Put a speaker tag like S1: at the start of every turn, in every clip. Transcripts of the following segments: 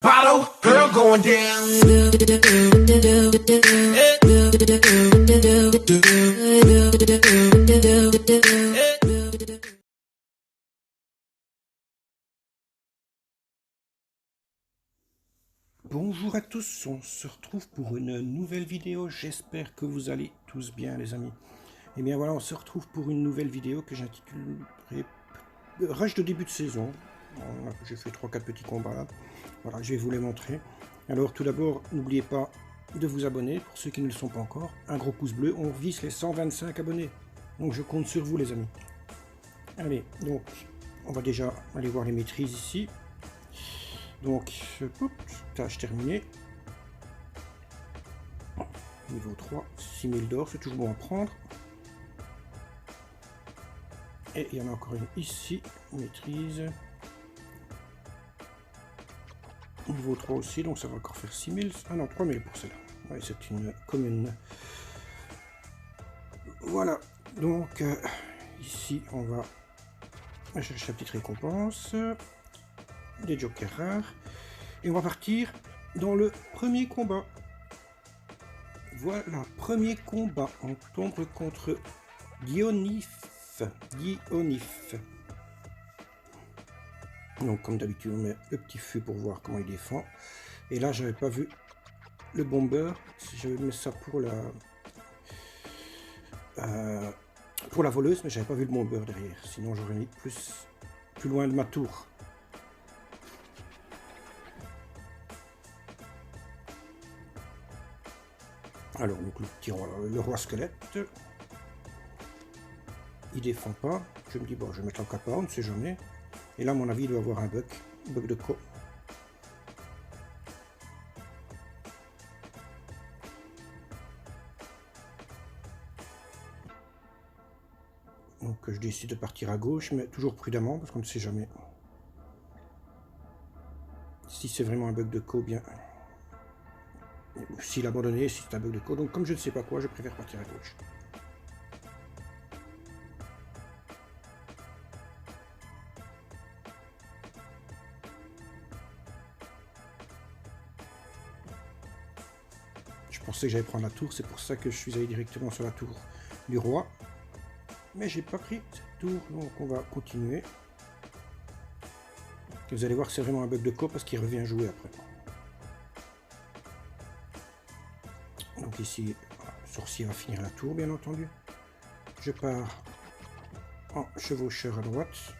S1: bottle, girl going down.
S2: Bonjour à tous, on se retrouve pour une nouvelle vidéo, j'espère que vous allez tous bien les amis. Et bien voilà, on se retrouve pour une nouvelle vidéo que j'intitulerai Rush de début de saison. J'ai fait 3-4 petits combats là, voilà, je vais vous les montrer. Alors tout d'abord, n'oubliez pas de vous abonner, pour ceux qui ne le sont pas encore, un gros pouce bleu, on vise les 125 abonnés. Donc je compte sur vous les amis. Allez, donc on va déjà aller voir les maîtrises ici. Donc, tâche terminée. Niveau 3, 6000 d'or, c'est toujours bon à prendre. Et il y en a encore une ici, maîtrise. Niveau 3 aussi, donc ça va encore faire 6000. Ah non, 3000 pour celle-là. Ouais, c'est une commune. Voilà, donc ici on va chercher la petite récompense. Des jokers rares. Et on va partir dans le premier combat. Voilà, premier combat. On tombe contre Dionif. Donc comme d'habitude on met le petit feu pour voir comment il défend. Et là j'avais pas vu le bomber. Je vais mettre ça pour la voleuse, mais j'avais pas vu le bomber derrière. Sinon j'aurais mis plus loin de ma tour. Alors, donc le roi squelette, il défend pas. Je me dis, bon, je vais mettre en capa, on ne sait jamais. Et là, à mon avis, il doit avoir un bug de co. Donc, je décide de partir à gauche, mais toujours prudemment, parce qu'on ne sait jamais. Si c'est vraiment un bug de co, bien. S'il a abandonné, si c'est un bug de co. Donc, comme je ne sais pas quoi, je préfère partir à gauche. Je pensais que j'allais prendre la tour, c'est pour ça que je suis allé directement sur la tour du roi. Mais j'ai pas pris cette tour, donc on va continuer. Vous allez voir que c'est vraiment un bug de co parce qu'il revient jouer après. Donc ici, le sorcier va finir la tour, bien entendu. Je pars en chevaucheur à droite.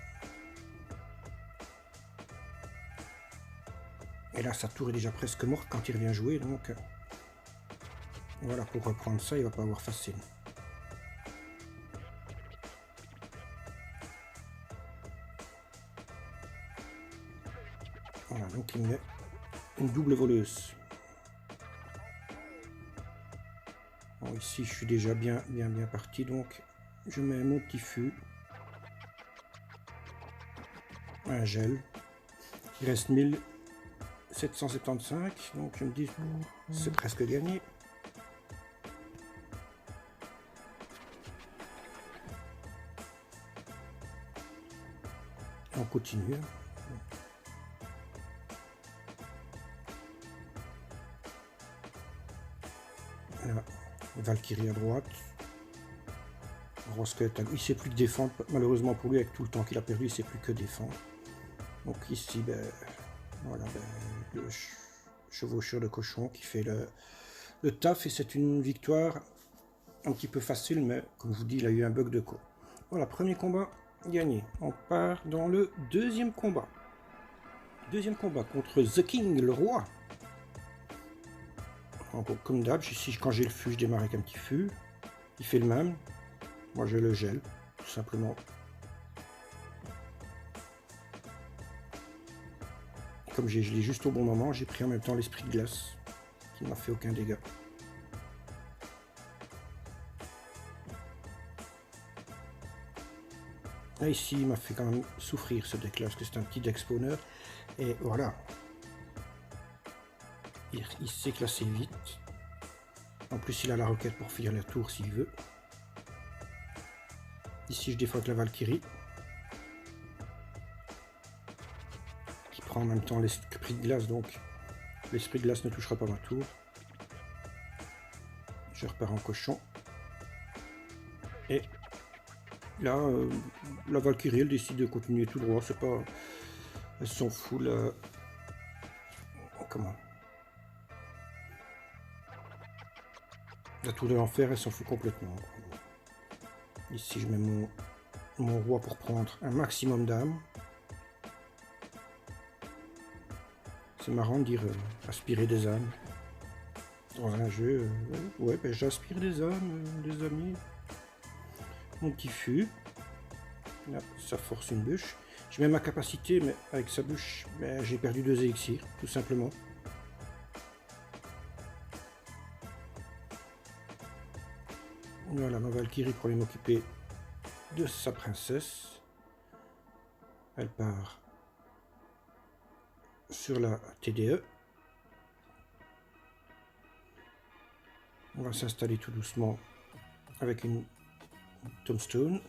S2: Et là, sa tour est déjà presque morte quand il revient jouer, donc voilà, pour reprendre ça, il va pas avoir facile. Voilà, donc il met une double voleuse. Bon, ici, je suis déjà bien parti, donc je mets mon petit fût. Un gel. Il reste 1775, donc je me dis, c'est presque gagné. On continue. Là, Valkyrie à droite. Rosquette, il ne sait plus que défendre. Malheureusement pour lui, avec tout le temps qu'il a perdu, il ne sait plus que défendre. Donc ici, voilà, le chevaucheur de cochon qui fait le taf. Et c'est une victoire un petit peu facile, mais comme je vous dis, il a eu un bug de co. Voilà, premier combat gagné. On part dans le deuxième combat. Deuxième combat contre The King, le roi. Donc, comme d'hab, ici quand j'ai le fût, je démarre avec un petit fût. Il fait le même. Moi je le gèle, tout simplement. Comme j'ai gelé juste au bon moment, j'ai pris en même temps l'esprit de glace, qui ne m'a fait aucun dégât. Là ici, il m'a fait quand même souffrir ce deck là, parce que c'est un petit deck spawner. Et voilà. Il s'est classé vite. En plus, il a la roquette pour finir la tour s'il veut. Ici, je défends avec la Valkyrie. Qui prend en même temps l'esprit de glace, donc L'esprit de glace ne touchera pas ma tour. Je repars en cochon. Et là, la Valkyrie, elle décide de continuer tout droit. C'est pas... Elle s'en fout, là... Comment? La tour de l'enfer, elle s'en fout complètement. Ici, je mets mon roi pour prendre un maximum d'âmes. C'est marrant de dire aspirer des âmes. Dans un jeu, ouais, ben, j'aspire des âmes, des amis. Mon petit fût. Là, ça force une bûche. Je mets ma capacité, mais avec sa bûche, ben, j'ai perdu 2 élixirs, tout simplement. Voilà, ma Valkyrie pour aller m'occuper de sa princesse. Elle part sur la TDE. On va s'installer tout doucement avec une tombstone.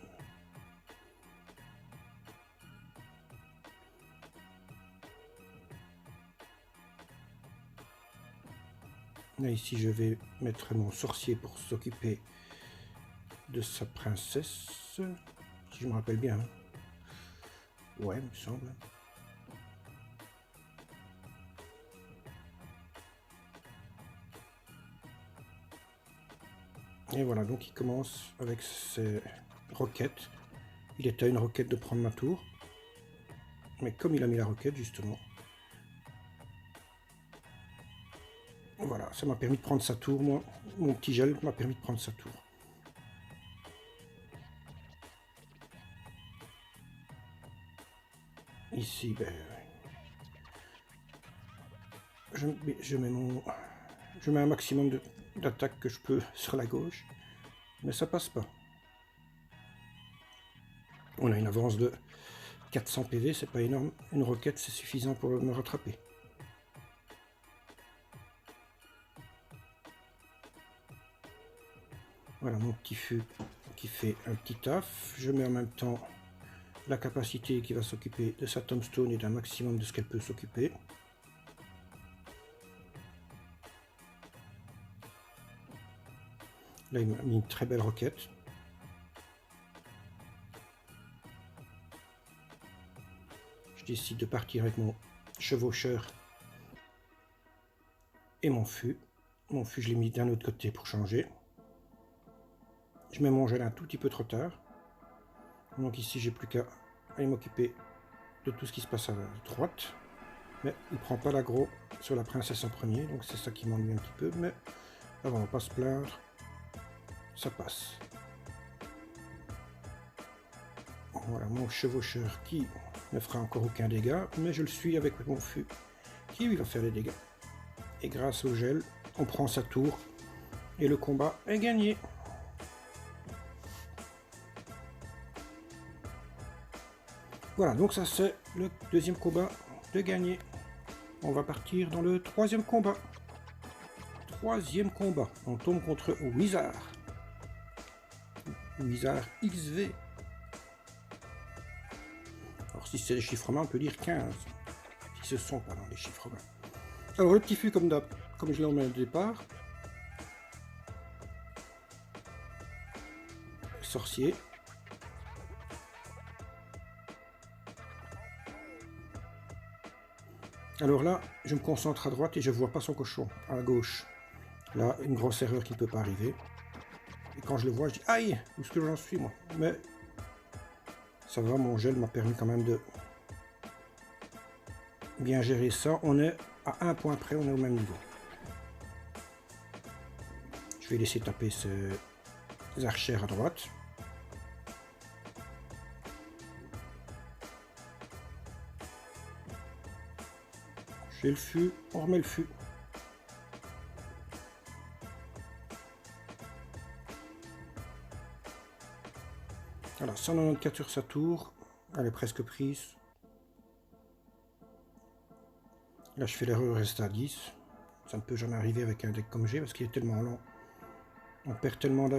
S2: Là, ici, je vais mettre mon sorcier pour s'occuper de sa princesse. Si je me rappelle bien. Ouais, il me semble. Et voilà, donc il commence avec ses roquettes. Il est à une roquette de prendre ma tour. Mais comme il a mis la roquette, justement. Voilà, ça m'a permis de prendre sa tour, moi. Mon petit gel m'a permis de prendre sa tour. Ici, ben... Je mets un maximum d'attaque que je peux sur la gauche. Mais ça passe pas. On a une avance de 400 PV, c'est pas énorme. Une roquette, c'est suffisant pour me rattraper. Voilà mon petit feu qui fait un petit taf. Je mets en même temps la capacité qui va s'occuper de sa tombstone et d'un maximum de ce qu'elle peut s'occuper. Là, il m'a mis une très belle roquette. Je décide de partir avec mon chevaucheur et mon fût. Mon fût, je l'ai mis d'un autre côté pour changer. Je mets mon gel un tout petit peu trop tard. Donc ici, j'ai plus qu'à aller m'occuper de tout ce qui se passe à droite. Mais il ne prend pas l'aggro sur la princesse en premier. Donc c'est ça qui m'ennuie un petit peu. Mais on va pas se plaindre. Ça passe. Voilà mon chevaucheur qui ne fera encore aucun dégât. Mais je le suis avec mon fût qui lui va faire des dégâts. Et grâce au gel, on prend sa tour. Et le combat est gagné. Voilà, donc ça c'est le deuxième combat de gagné. On va partir dans le troisième combat. Troisième combat, on tombe contre Wizard. Wizard XV. Alors si c'est les chiffrements, on peut dire 15. Si ce sont pas dans les chiffrements. Alors le petit fût comme d'hab, comme je l'ai emmené au départ. Sorcier. Alors là, je me concentre à droite et je vois pas son cochon, à gauche. Là, une grosse erreur qui ne peut pas arriver. Et quand je le vois, je dis « Aïe, où est-ce que j'en suis, moi ?» Mais ça va, mon gel m'a permis quand même de bien gérer ça. On est à un point près, on est au même niveau. Je vais laisser taper ces archères à droite. J'ai le fût, on remet le fût. Voilà, 194 sur sa tour. Elle est presque prise. Là, je fais l'erreur de rester à 10. Ça ne peut jamais arriver avec un deck comme j'ai parce qu'il est tellement lent. On perd tellement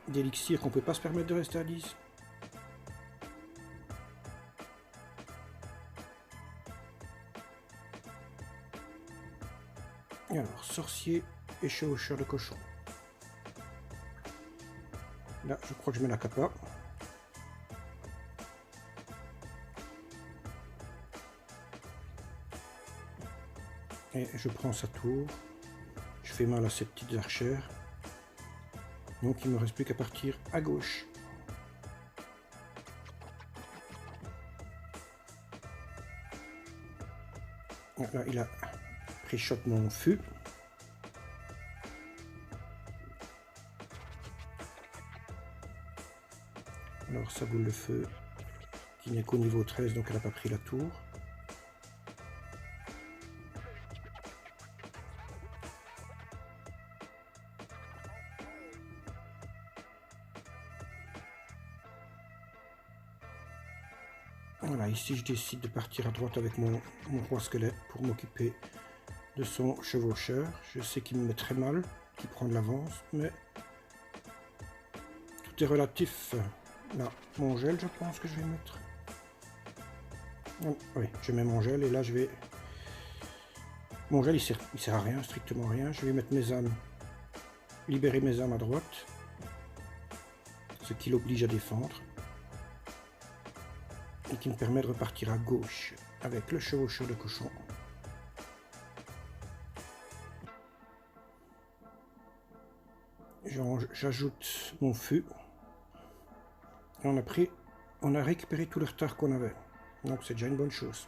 S2: d'élixir qu'on ne peut pas se permettre de rester à 10. Et alors, sorcier et chevaucheur de cochon. Là, je crois que je mets la capa. Et je prends sa tour. Je fais mal à ces petites archères. Donc il ne me reste plus qu'à partir à gauche. Là, il a pris shot mon fût. Alors sa boule de feu qui n'est qu'au niveau 13, donc elle n'a pas pris la tour. Voilà, ici je décide de partir à droite avec mon roi squelette pour m'occuper de son chevaucheur. Je sais qu'il me met très mal, qu'il prend de l'avance, mais tout est relatif. Là, mon gel, je pense que je vais mettre. Oui, je mets mon gel et là je vais... Mon gel, il sert à rien, strictement rien. Je vais mettre mes âmes, libérer mes âmes à droite, ce qui l'oblige à défendre. Et qui me permet de repartir à gauche avec le chevaucheur de cochon. J'ajoute mon fût. Et on a récupéré tout le retard qu'on avait. Donc c'est déjà une bonne chose.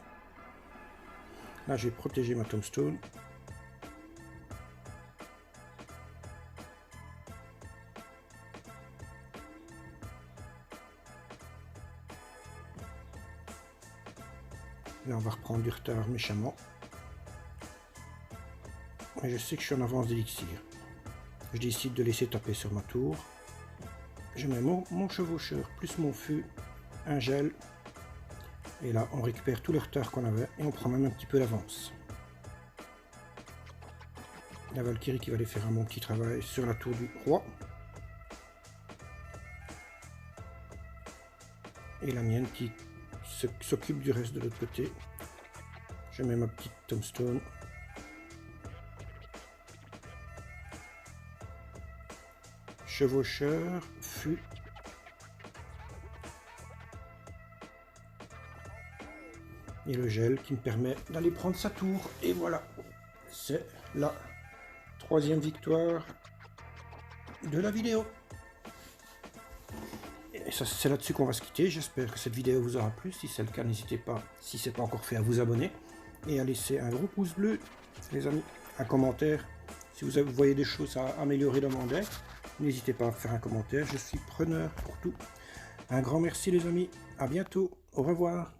S2: Là j'ai protégé ma tombstone. Là on va reprendre du retard méchamment. Mais je sais que je suis en avance d'élixir. Je décide de laisser taper sur ma tour. Je mets mon chevaucheur plus mon fût, un gel. Et là on récupère tout le retard qu'on avait et on prend même un petit peu d'avance. La Valkyrie qui va aller faire un bon petit travail sur la tour du roi. Et la mienne qui s'occupe du reste de l'autre côté. Je mets ma petite tombstone. Chevaucheur, fût. Et le gel qui me permet d'aller prendre sa tour. Et voilà, c'est la 3e victoire de la vidéo. Et c'est là-dessus qu'on va se quitter. J'espère que cette vidéo vous aura plu. Si c'est le cas, n'hésitez pas, si ce n'est pas encore fait, à vous abonner. Et à laisser un gros pouce bleu, les amis. Un commentaire. Si vous voyez des choses à améliorer dans mon deck, n'hésitez pas à faire un commentaire. Je suis preneur pour tout. Un grand merci les amis. À bientôt. Au revoir.